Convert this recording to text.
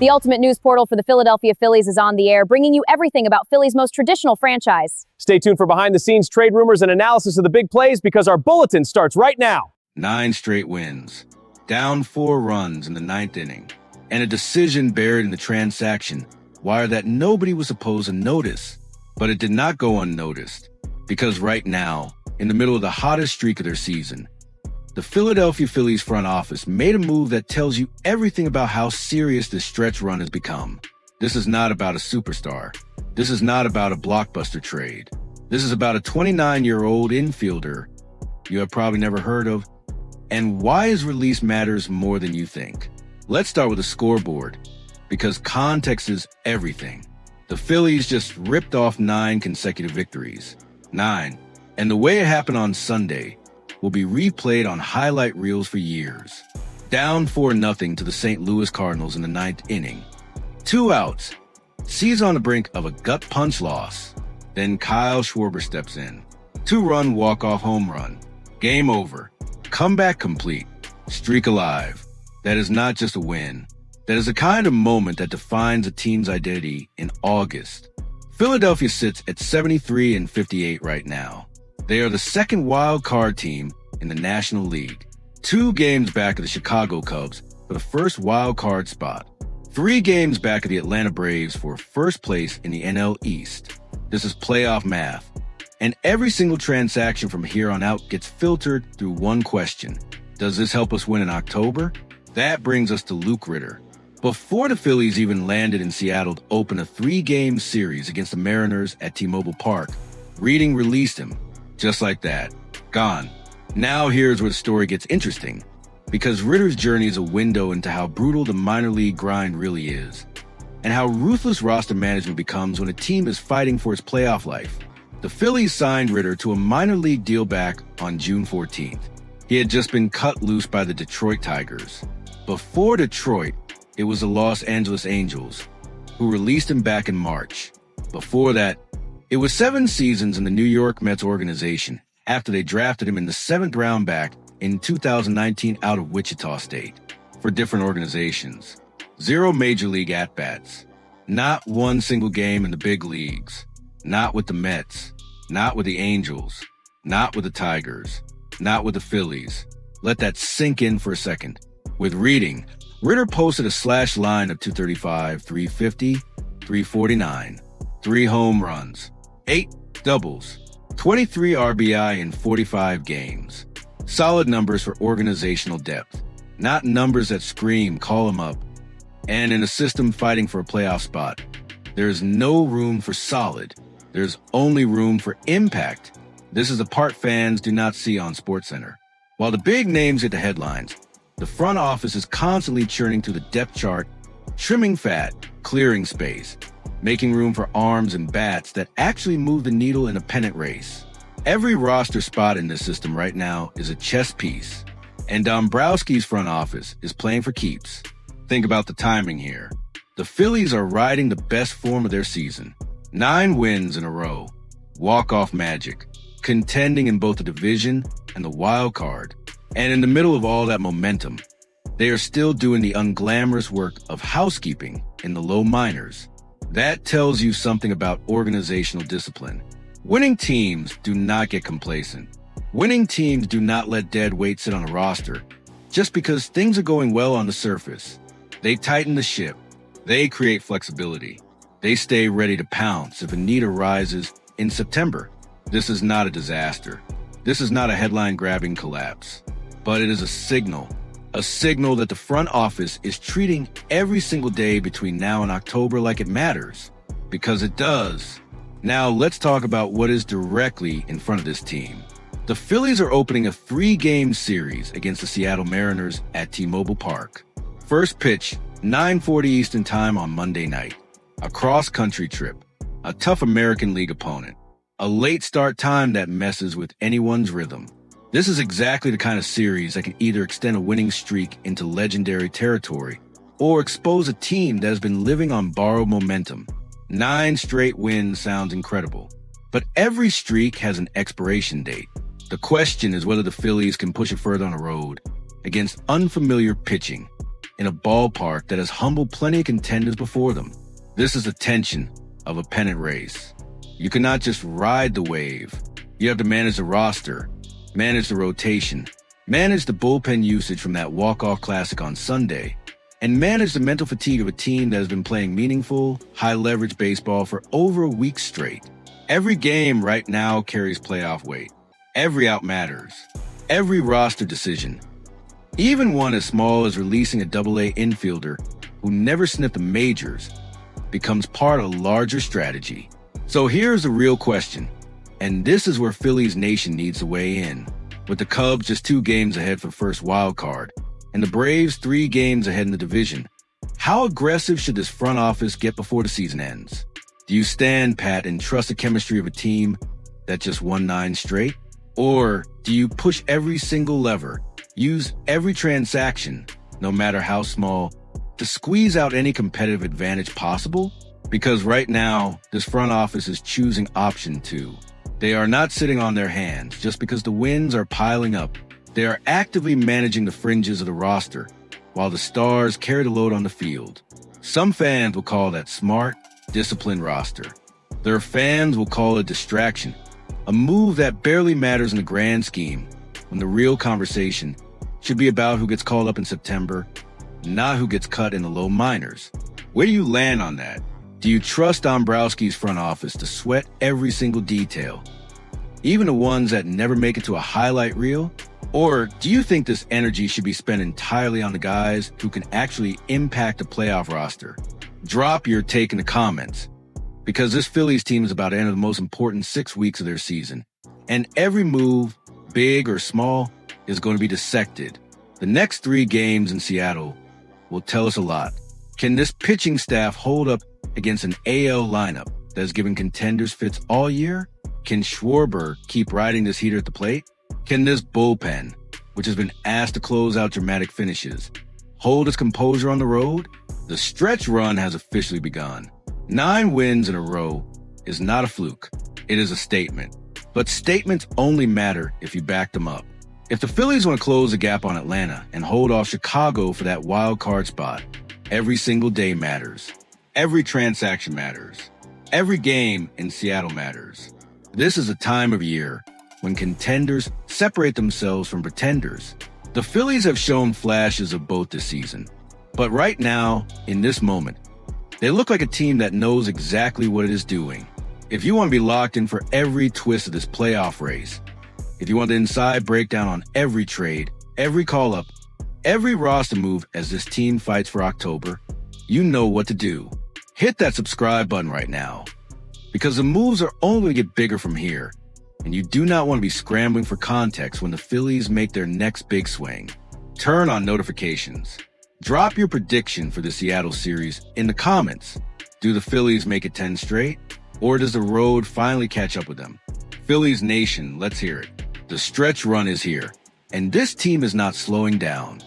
The ultimate news portal for the Philadelphia Phillies is on the air, bringing you everything about Philly's most traditional franchise. Stay tuned for behind-the-scenes trade rumors and analysis of the big plays because our bulletin starts right now. 9 straight wins, down 4 runs in the 9th inning, and a decision buried in the transaction wire that nobody was supposed to notice. But it did not go unnoticed, because right now, in the middle of the hottest streak of their season, the Philadelphia Phillies front office made a move that tells you everything about how serious this stretch run has become. This is not about a superstar. This is not about a blockbuster trade. This is about a 29-year-old infielder you have probably never heard of, and why his release matters more than you think. Let's start with the scoreboard, because context is everything. The Phillies just ripped off 9 consecutive victories. 9. And the way it happened on Sunday will be replayed on highlight reels for years. Down 4-0 to the St. Louis Cardinals in the 9th inning. 2 outs. Sees on the brink of a gut punch loss. Then Kyle Schwarber steps in. 2-run walk-off home run. Game over. Comeback complete. Streak alive. That is not just a win. That is the kind of moment that defines a team's identity in August. Philadelphia sits at 73-58 right now. They are the second wild card team in the National League, 2 games back of the Chicago Cubs for the first wild card spot, 3 games back of the Atlanta Braves for first place in the NL East. This is playoff math, and every single transaction from here on out gets filtered through one question. Does this help us win in October? That brings us to Luke Ritter. Before the Phillies even landed in Seattle to open a 3-game series against the Mariners at T-Mobile Park, Reading released him. Just like that. Gone. Now here's where the story gets interesting, because Ritter's journey is a window into how brutal the minor league grind really is, and how ruthless roster management becomes when a team is fighting for its playoff life. The Phillies signed Ritter to a minor league deal back on June 14th. He had just been cut loose by the Detroit Tigers. Before Detroit, it was the Los Angeles Angels, who released him back in March. Before that, it was 7 seasons in the New York Mets organization after they drafted him in the 7th round back in 2019 out of Wichita State. For different organizations. 0 major league at-bats. Not 1 single game in the big leagues. Not with the Mets. Not with the Angels. Not with the Tigers. Not with the Phillies. Let that sink in for a second. With Reading, Ritter posted a slash line of 235, 350, 349, 3 home runs, 8 doubles, 23 RBI in 45 games. Solid numbers for organizational depth, not numbers that scream, call him up. And in a system fighting for a playoff spot, there's no room for solid. There's only room for impact. This is the part fans do not see on SportsCenter. While the big names get the headlines, the front office is constantly churning through the depth chart, trimming fat, clearing space, making room for arms and bats that actually move the needle in a pennant race. Every roster spot in this system right now is a chess piece, and Dombrowski's front office is playing for keeps. Think about the timing here. The Phillies are riding the best form of their season. 9 wins in a row, walk-off magic, contending in both the division and the wild card. And in the middle of all that momentum, they are still doing the unglamorous work of housekeeping in the low minors. That tells you something about organizational discipline. Winning teams do not get complacent. Winning teams do not let dead weight sit on a roster just because things are going well on the surface. They tighten the ship. They create flexibility. They stay ready to pounce if a need arises in September. This is not a disaster. This is not a headline-grabbing collapse. But it is a signal that the front office is treating every single day between now and October like it matters. Because it does. Now let's talk about what is directly in front of this team. The Phillies are opening a 3-game series against the Seattle Mariners at T-Mobile Park. First pitch, 9:40 Eastern Time on Monday night. A cross-country trip. A tough American League opponent. A late start time that messes with anyone's rhythm. This is exactly the kind of series that can either extend a winning streak into legendary territory or expose a team that has been living on borrowed momentum. 9 straight wins sounds incredible, but every streak has an expiration date. The question is whether the Phillies can push it further on the road against unfamiliar pitching. in a ballpark that has humbled plenty of contenders before them. This is the tension of a pennant race. You cannot just ride the wave. You have to manage the roster, manage the rotation, manage the bullpen usage from that walk-off classic on Sunday, and manage the mental fatigue of a team that has been playing meaningful, high-leverage baseball for over a week straight. Every game right now carries playoff weight. Every out matters. Every roster decision, even one as small as releasing a Double-A infielder who never sniffed the majors, becomes part of a larger strategy. So here's the real question, and this is where Phillies Nation needs to weigh in. With the Cubs just 2 games ahead for first wild card, and the Braves 3 games ahead in the division, how aggressive should this front office get before the season ends? Do you stand pat and trust the chemistry of a team that just won 9 straight? Or do you push every single lever, use every transaction, no matter how small, to squeeze out any competitive advantage possible? Because right now, this front office is choosing option 2. They are not sitting on their hands just because the wins are piling up. They are actively managing the fringes of the roster, while the stars carry the load on the field. Some fans will call that smart, disciplined roster. Their fans will call it distraction, a move that barely matters in the grand scheme, when the real conversation should be about who gets called up in September, not who gets cut in the low minors. Where do you land on that? Do you trust Dombrowski's front office to sweat every single detail, even the ones that never make it to a highlight reel? Or do you think this energy should be spent entirely on the guys who can actually impact a playoff roster? Drop your take in the comments, because this Phillies team is about to enter the most important 6 weeks of their season, and every move, big or small, is going to be dissected. The next 3 games in Seattle will tell us a lot. Can this pitching staff hold up against an AL lineup that has given contenders fits all year? Can Schwarber keep riding this heater at the plate? Can this bullpen, which has been asked to close out dramatic finishes, hold its composure on the road? The stretch run has officially begun. 9 wins in a row is not a fluke. It is a statement. But statements only matter if you back them up. If the Phillies want to close the gap on Atlanta and hold off Chicago for that wild card spot, every single day matters. Every transaction matters. Every game in Seattle matters. This is a time of year when contenders separate themselves from pretenders. The Phillies have shown flashes of both this season, but right now, in this moment, they look like a team that knows exactly what it is doing. If you want to be locked in for every twist of this playoff race, if you want the inside breakdown on every trade, every call-up, every roster move as this team fights for October, you know what to do. Hit that subscribe button right now, because the moves are only going to get bigger from here, and you do not want to be scrambling for context when the Phillies make their next big swing. Turn on notifications. Drop your prediction for the Seattle series in the comments. Do the Phillies make it 10 straight? Or does the road finally catch up with them? Phillies Nation, let's hear it. The stretch run is here, and this team is not slowing down.